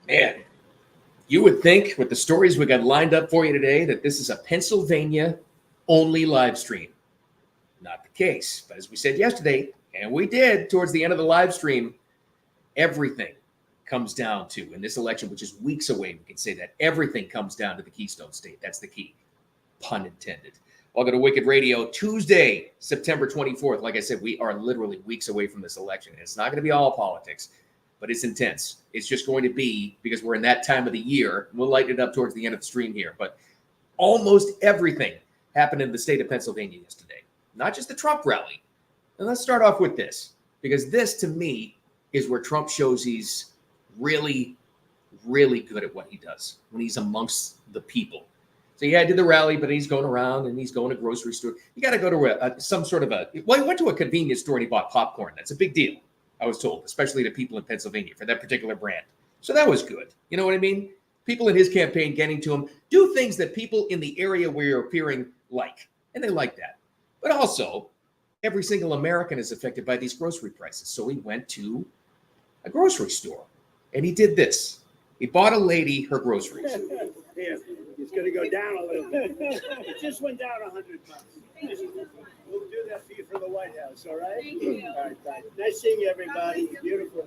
Man, you would think with the stories we got lined up for you today that this is a Pennsylvania only live stream. Not the case. But as we said yesterday, and we did towards the end of the live stream, everything comes down to, in this election, which is weeks away, we can say that everything comes down to the Keystone State. That's the key. Pun intended. Welcome to Wicked Radio, Tuesday, September 24th. Like I said, we are literally weeks away from this election. It's not going to be all politics, but it's intense. It's just going to be, because we're in that time of the year, we'll lighten it up towards the end of the stream here, but almost everything happened in the state of Pennsylvania yesterday. Not just the Trump rally. And let's start off with this, because this, to me, is where Trump shows he's really, really good at what he does when he's amongst the people. So yeah, I did the rally, but he's going around and he's going to grocery store. You got to go to some sort of he went to a convenience store and he bought popcorn. That's a big deal, I was told, especially to people in Pennsylvania for that particular brand. So that was good. You know what I mean? People in his campaign getting to him, do things that people in the area where you're appearing like, and they like that. But also, every single American is affected by these grocery prices. So he went to a grocery store and he did this. He bought a lady her groceries. Yeah, it's going to go down a little bit. It just went down $100. We'll do that for you for the White House, all right? Thank you. All right, bye. Nice seeing you, everybody. Beautiful.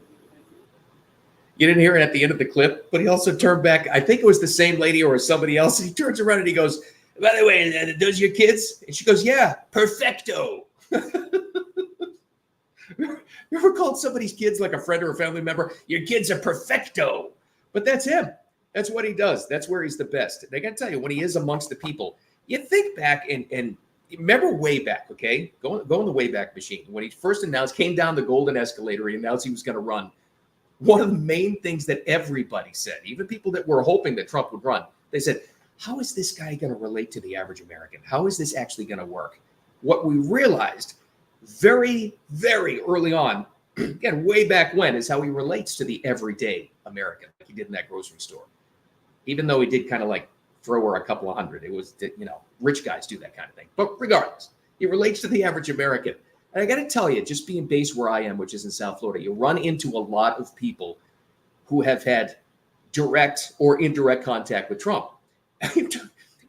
You didn't hear it at the end of the clip, but he also turned back. I think it was the same lady or somebody else. He turns around and he goes, by the way, those your kids? And she goes, yeah, perfecto. You ever called somebody's kids, like a friend or a family member, your kids are perfecto? But that's him. That's what he does. That's where he's the best. And I got to tell you, when he is amongst the people, you think back and remember way back, okay? Go in the Wayback Machine. When he first came down the golden escalator, he announced he was going to run. One of the main things that everybody said, even people that were hoping that Trump would run, they said, how is this guy going to relate to the average American? How is this actually going to work? What we realized very, very early on, again, way back when, is how he relates to the everyday American, like he did in that grocery store. Even though he did kind of like throw her a couple of hundred. It was, rich guys do that kind of thing. But regardless, he relates to the average American. And I got to tell you, just being based where I am, which is in South Florida, you run into a lot of people who have had direct or indirect contact with Trump.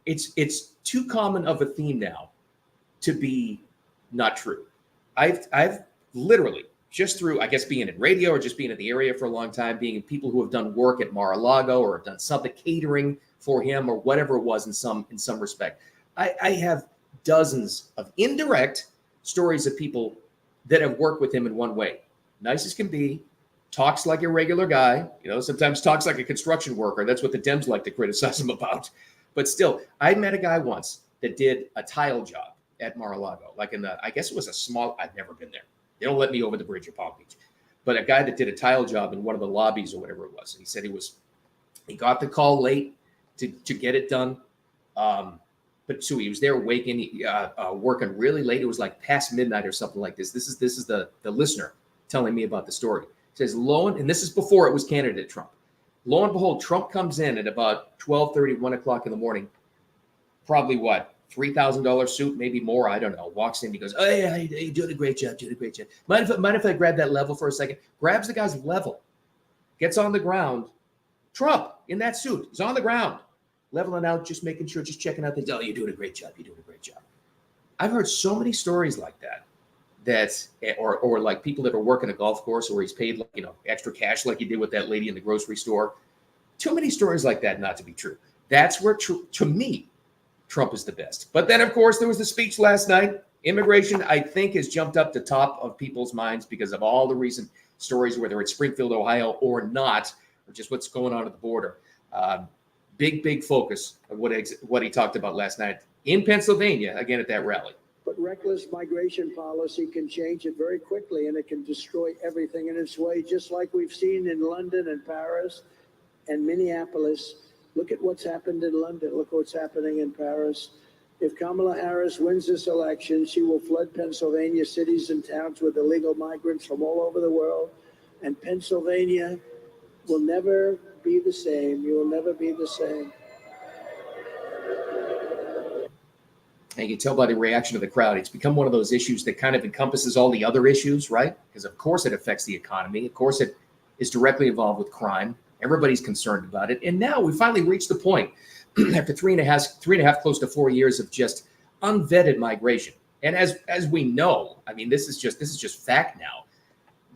It's too common of a theme now to be not true. I've literally, just through, I guess, being in radio or just being in the area for a long time, being people who have done work at Mar-a-Lago or have done something catering for him or whatever it was in some respect. I have dozens of indirect stories of people that have worked with him in one way. Nice as can be, talks like a regular guy, sometimes talks like a construction worker. That's what the Dems like to criticize him about. But still, I met a guy once that did a tile job at Mar-a-Lago, like I guess it was a small, I've never been there. They don't let me over the bridge at Palm Beach. But a guy that did a tile job in one of the lobbies or whatever it was. And he said he got the call late to get it done. But so he was there working really late. It was like past midnight or something like this. This is the listener telling me about the story. He says, and this is before it was candidate Trump. Lo and behold, Trump comes in at about 12:30, 1 o'clock in the morning. Probably what? $3,000 suit, maybe more. I don't know. Walks in. He goes, oh, yeah, you doing a great job. Doing a great job. Mind if I grab that level for a second? Grabs the guy's level. Gets on the ground. Trump in that suit. He's on the ground. Leveling out, just making sure, just checking out things. Oh, you're doing a great job. You're doing a great job. I've heard so many stories like that, or like people that are working a golf course where he's paid, extra cash like he did with that lady in the grocery store. Too many stories like that not to be true. That's where, to me, Trump is the best. But then, of course, there was the speech last night. Immigration, I think, has jumped up to top of people's minds because of all the recent stories, whether it's Springfield, Ohio or not, or just what's going on at the border. Big focus of what he talked about last night in Pennsylvania, again, at that rally. But reckless migration policy can change it very quickly, and it can destroy everything in its way, just like we've seen in London and Paris and Minneapolis. Look at what's happened in London. Look what's happening in Paris. If Kamala Harris wins this election, she will flood Pennsylvania cities and towns with illegal migrants from all over the world. And Pennsylvania will never be the same. You will never be the same. And you can tell by the reaction of the crowd, it's become one of those issues that kind of encompasses all the other issues, right? Because of course it affects the economy. Of course it is directly involved with crime. Everybody's concerned about it. And now we finally reached the point after three and a half, close to 4 years of just unvetted migration. And as we know, I mean, this is just fact now.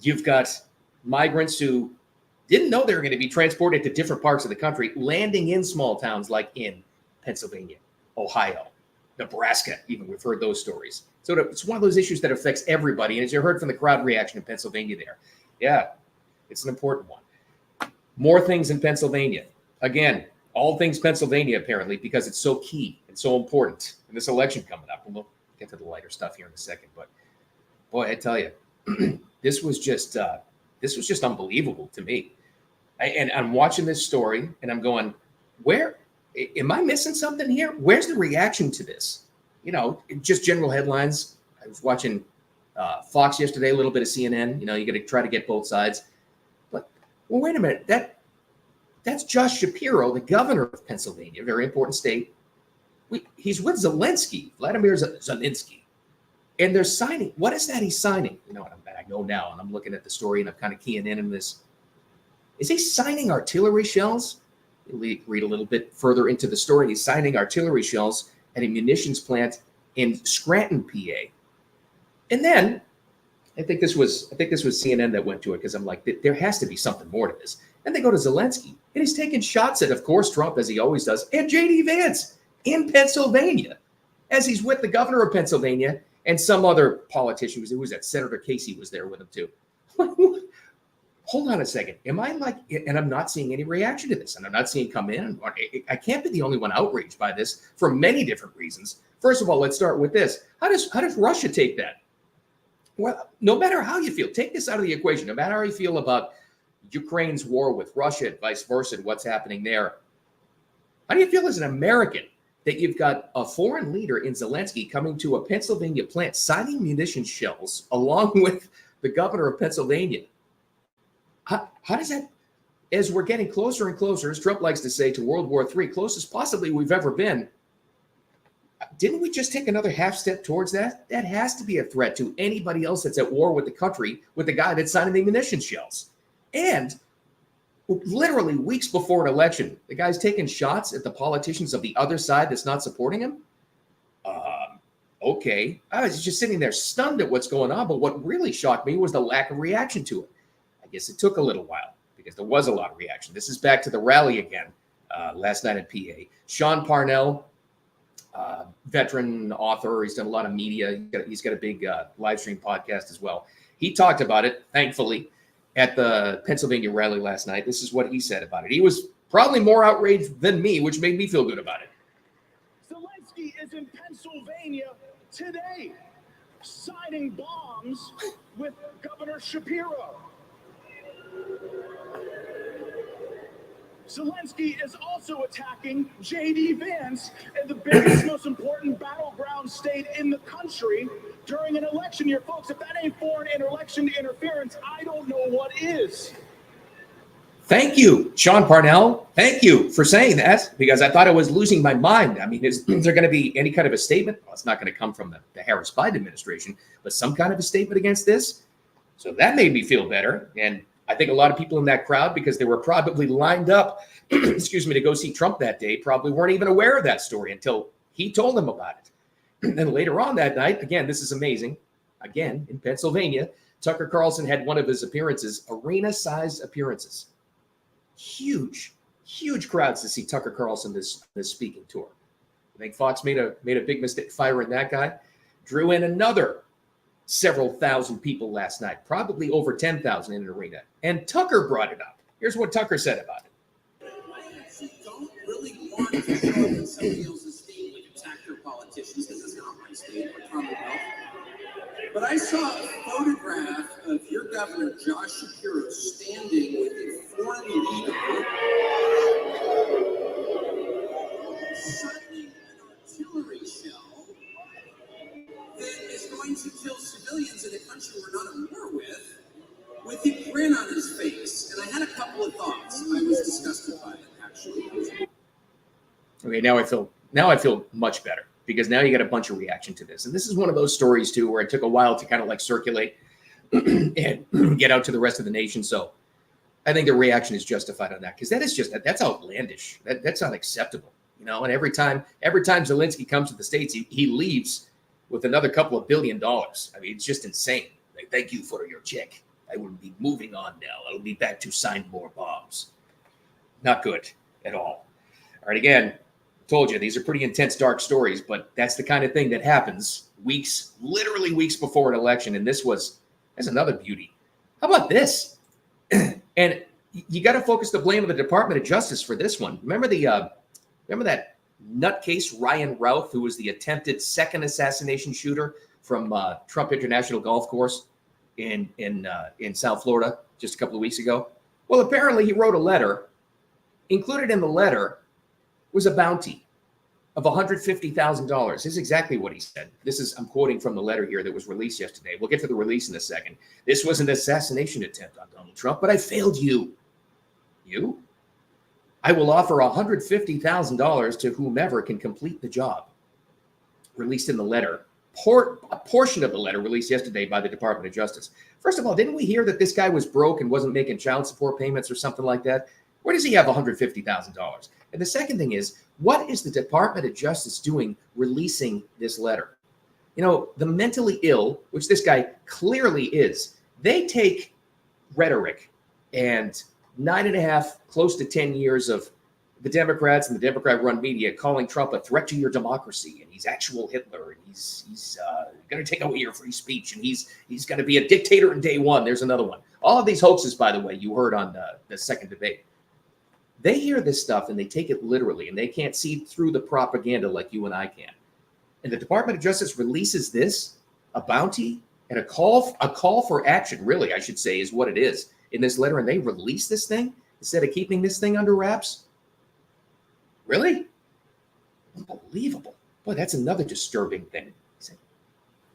You've got migrants who didn't know they were going to be transported to different parts of the country, landing in small towns like in Pennsylvania, Ohio, Nebraska. Even we've heard those stories. So it's one of those issues that affects everybody. And as you heard from the crowd reaction in Pennsylvania there, yeah, it's an important one. More things in Pennsylvania. Again, all things Pennsylvania, apparently, because it's so key and so important in this election coming up. And we'll get to the lighter stuff here in a second. But boy, I tell you, this was just unbelievable to me. And I'm watching this story and I'm going, where am I missing something here? Where's the reaction to this? You know, just general headlines. I was watching Fox yesterday, a little bit of CNN. You know, you got to try to get both sides. But, well, wait a minute. That's Josh Shapiro, the governor of Pennsylvania, a very important state. He's with Zelensky, Vladimir Zelensky. And they're signing. What is that he's signing? You know, I go now and I'm looking at the story and I'm kind of keying in on this. Is he signing artillery shells? Read a little bit further into the story. He's signing artillery shells at a munitions plant in Scranton, PA. And then I think this was CNN that went to it because I'm like, there has to be something more to this. And they go to Zelensky and he's taking shots at, of course, Trump, as he always does, and J.D. Vance in Pennsylvania, as he's with the governor of Pennsylvania and some other politician. Who was that? Senator Casey was there with him too. Hold on a second. Am I like, and I'm not seeing any reaction to this, and I'm not seeing come in. I can't be the only one outraged by this for many different reasons. First of all, let's start with this. How does Russia take that? Well, no matter how you feel, take this out of the equation. No matter how you feel about Ukraine's war with Russia and vice versa and what's happening there, how do you feel as an American that you've got a foreign leader in Zelensky coming to a Pennsylvania plant, signing munition shells along with the governor of Pennsylvania? How does that, as we're getting closer and closer, as Trump likes to say, to World War III, closest possibly we've ever been, didn't we just take another half step towards that? That has to be a threat to anybody else that's at war with the country, with the guy that's signing the munition shells. And literally weeks before an election, the guy's taking shots at the politicians of the other side that's not supporting him. Okay. I was just sitting there stunned at what's going on. But what really shocked me was the lack of reaction to it. I guess it took a little while because there was a lot of reaction. This is back to the rally again last night in PA. Sean Parnell, veteran author. He's done a lot of media. He's got a big live stream podcast as well. He talked about it, thankfully, at the Pennsylvania rally last night. This is what he said about it. He was probably more outraged than me, which made me feel good about it. Zelensky is in Pennsylvania today, signing bombs with Governor Shapiro. Zelensky is also attacking J.D. Vance in the biggest, most important battleground state in the country during an election year. Folks, if that ain't foreign election interference, I don't know what is. Thank you, Sean Parnell. Thank you for saying that, because I thought I was losing my mind. I mean, is there going to be any kind of a statement? Well, it's not going to come from the Harris-Biden administration, but some kind of a statement against this. So that made me feel better. And I think a lot of people in that crowd, because they were probably lined up, excuse me, to go see Trump that day, probably weren't even aware of that story until he told them about it. And then later on that night, again, this is amazing. Again, in Pennsylvania, Tucker Carlson had one of his appearances, arena-sized appearances. Huge crowds to see Tucker Carlson this speaking tour. I think Fox made a big mistake firing that guy. Drew in another several thousand people last night, probably over 10,000 in an arena. And Tucker brought it up. Here's what Tucker said about it. I actually don't really want to show up in somebody else's state and attack their politicians, because it's not my state or Commonwealth. But I saw a photograph of your governor, Josh Shapiro, standing with a foreign leader signing an artillery shell that is going to kill civilians in a country we're not at war with a grin on his face. And I had a couple of thoughts. I was disgusted by it, actually. Okay, now I feel much better, because now you got a bunch of reaction to this. And this is one of those stories, too, where it took a while to kind of like circulate and get out to the rest of the nation. So I think the reaction is justified on that because that's outlandish. That's unacceptable. And every time Zelensky comes to the States, he leaves with another couple of $1 billion. I mean, it's just insane. Like, thank you for your check. I will be moving on now. I will be back to sign more bombs. Not good at all. All right, again, told you these are pretty intense, dark stories, but that's the kind of thing that happens literally weeks before an election. And that's another beauty. How about this? And you got to focus the blame on the Department of Justice for this one. Remember that nutcase Ryan Routh, who was the attempted second assassination shooter from Trump International Golf Course in South Florida just a couple of weeks ago? Well, apparently he wrote a letter. Included in the letter was a bounty of $150,000. This is exactly what he said. I'm quoting from the letter here that was released yesterday. We'll get to the release in a second. This was an assassination attempt on Donald Trump, but I failed you. You? I will offer $150,000 to whomever can complete the job. Released in the letter. A portion of the letter released yesterday by the Department of Justice. First of all, didn't we hear that this guy was broke and wasn't making child support payments or something like that? Where does he have $150,000? And the second thing is, what is the Department of Justice doing releasing this letter? The mentally ill, which this guy clearly is, they take rhetoric and 9.5, close to 10 years of the Democrats and the Democrat-run media calling Trump a threat to your democracy, and he's actual Hitler, and he's going to take away your free speech, and he's going to be a dictator in day one. There's another one. All of these hoaxes, by the way, you heard on the second debate. They hear this stuff and they take it literally, and they can't see through the propaganda like you and I can. And the Department of Justice releases this, a bounty and a call for action, really, I should say, is what it is in this letter. And they release this thing instead of keeping this thing under wraps. Really? Unbelievable. Boy, that's another disturbing thing.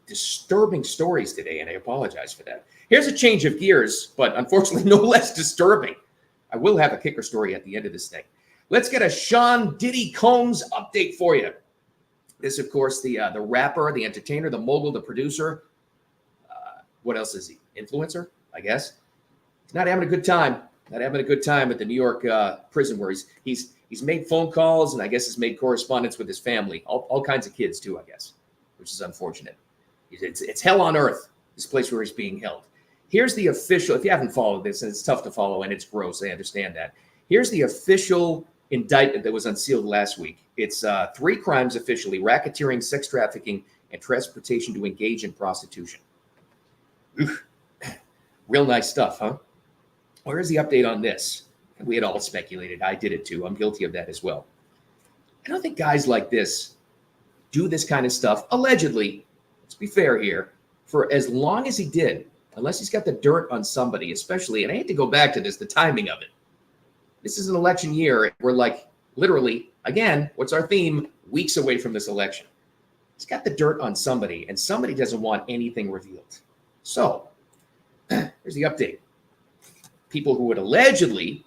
Disturbing stories today, and I apologize for that. Here's a change of gears, but unfortunately no less disturbing. I will have a kicker story at the end of this thing. Let's get a Sean Diddy Combs update for you. This, of course, the rapper, the entertainer, the mogul, the producer. What else is he? Influencer, I guess. He's not having a good time. Not having a good time at the New York prison where he's made phone calls and I guess has made correspondence with his family. All kinds of kids too, I guess, which is unfortunate. It's hell on earth, this place where he's being held. Here's the official, if you haven't followed this, and it's tough to follow and it's gross, I understand that. Here's the official indictment that was unsealed last week. It's 3 crimes officially: racketeering, sex trafficking, and transportation to engage in prostitution. Oof. Real nice stuff, huh? Where's the update on this? We had all speculated. I did it too. I'm guilty of that as well. I don't think guys like this do this kind of stuff, allegedly, let's be fair here, for as long as he did, unless he's got the dirt on somebody, especially, and I hate to go back to this, the timing of it. This is an election year. We're like, literally, again, what's our theme? Weeks away from this election. He's got the dirt on somebody, and somebody doesn't want anything revealed. So, here's the update. People who had allegedly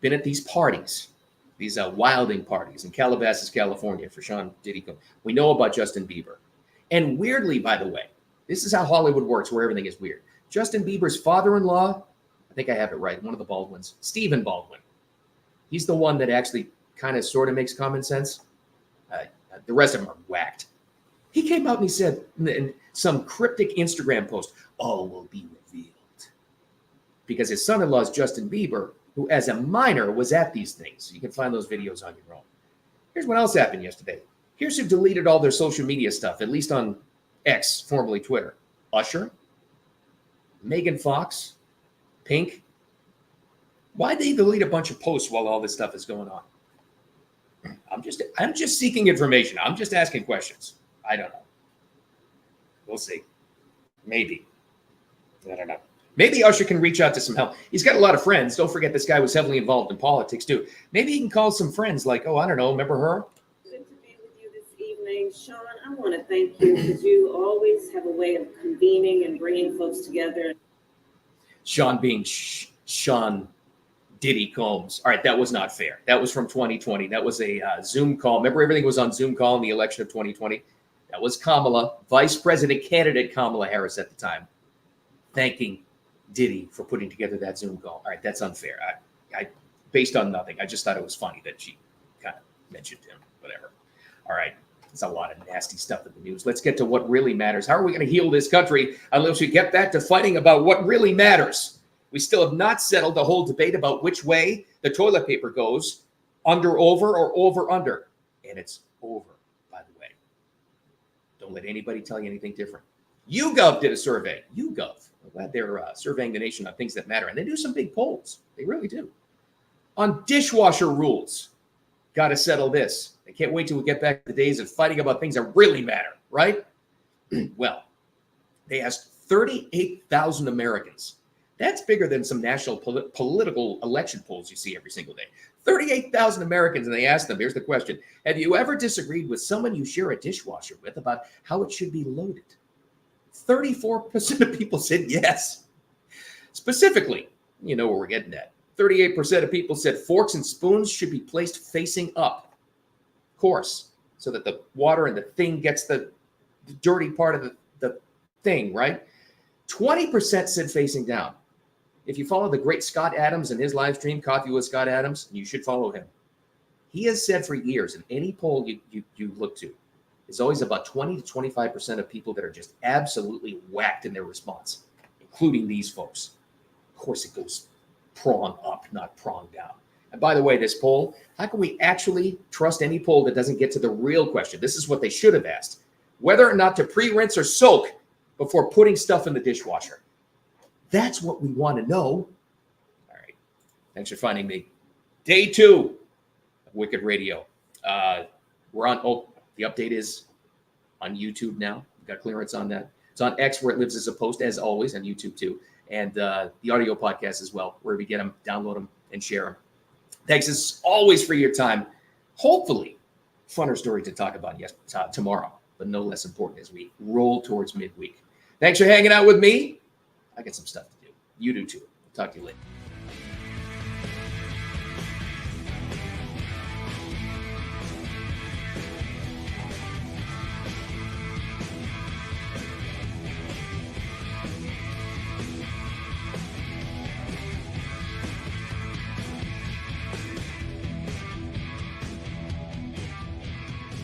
been at these parties, these wilding parties in Calabasas, California for Sean Diddy. We know about Justin Bieber. And weirdly, by the way, this is how Hollywood works, where everything is weird. Justin Bieber's father-in-law, I think I have it right, one of the Baldwins, Stephen Baldwin. He's the one that actually kind of sort of makes common sense. The rest of them are whacked. He came out and he said in some cryptic Instagram post, all will be revealed. Because his son-in-law is Justin Bieber, who as a minor was at these things. You can find those videos on your own. Here's what else happened yesterday. Here's who deleted all their social media stuff, at least on X, formerly Twitter. Usher, Megan Fox, Pink. Why'd they delete a bunch of posts while all this stuff is going on? I'm just seeking information. I'm just asking questions. I don't know. We'll see. Maybe. I don't know. Maybe Usher can reach out to some help. He's got a lot of friends. Don't forget this guy was heavily involved in politics too. Maybe he can call some friends like, oh, I don't know, remember her? Good to be with you this evening. Sean, I want to thank you because you always have a way of convening and bringing folks together. Sean being Sean Diddy Combs. All right, that was not fair. That was from 2020. That was a Zoom call. Remember, everything was on Zoom call in the election of 2020? That was Kamala, Vice President candidate Kamala Harris at the time, thanking Diddy for putting together that Zoom call. All right, that's unfair. I based on nothing. I just thought it was funny that she kind of mentioned him. Whatever. All right. There's a lot of nasty stuff in the news. Let's get to what really matters. How are we going to heal this country unless we get back to fighting about what really matters? We still have not settled the whole debate about which way the toilet paper goes, under, over, or over, under. And it's over, by the way. Don't let anybody tell you anything different. YouGov did a survey. YouGov. I'm glad they're surveying the nation on things that matter. And they do some big polls. They really do. On dishwasher rules. Got to settle this. I can't wait till we get back to the days of fighting about things that really matter, right? Well, they asked 38,000 Americans. That's bigger than some national political election polls you see every single day. 38,000 Americans, and they asked them, here's the question: have you ever disagreed with someone you share a dishwasher with about how it should be loaded? 34% of people said yes. Specifically, you know where we're getting at. 38% of people said forks and spoons should be placed facing up. Of course, so that the water and the thing gets the dirty part of the thing, right? 20% said facing down. If you follow the great Scott Adams and his live stream, Coffee with Scott Adams, you should follow him. He has said for years, in any poll you look to, is always about 20 to 25% of people that are just absolutely whacked in their response, including these folks. Of course, it goes prong up, not prong down. And by the way, this poll, how can we actually trust any poll that doesn't get to the real question? This is what they should have asked: whether or not to pre-rinse or soak before putting stuff in the dishwasher. That's what we want to know. All right. Thanks for finding me. Day 2 of Wicked Radio. We're on, the update is on YouTube now. We've got clearance on that. It's on X, where it lives as a post, as always, and YouTube too. And the audio podcast as well, where we get them, download them, and share them. Thanks as always for your time. Hopefully, funner story to talk about tomorrow, but no less important as we roll towards midweek. Thanks for hanging out with me. I got some stuff to do. You do too. Talk to you later.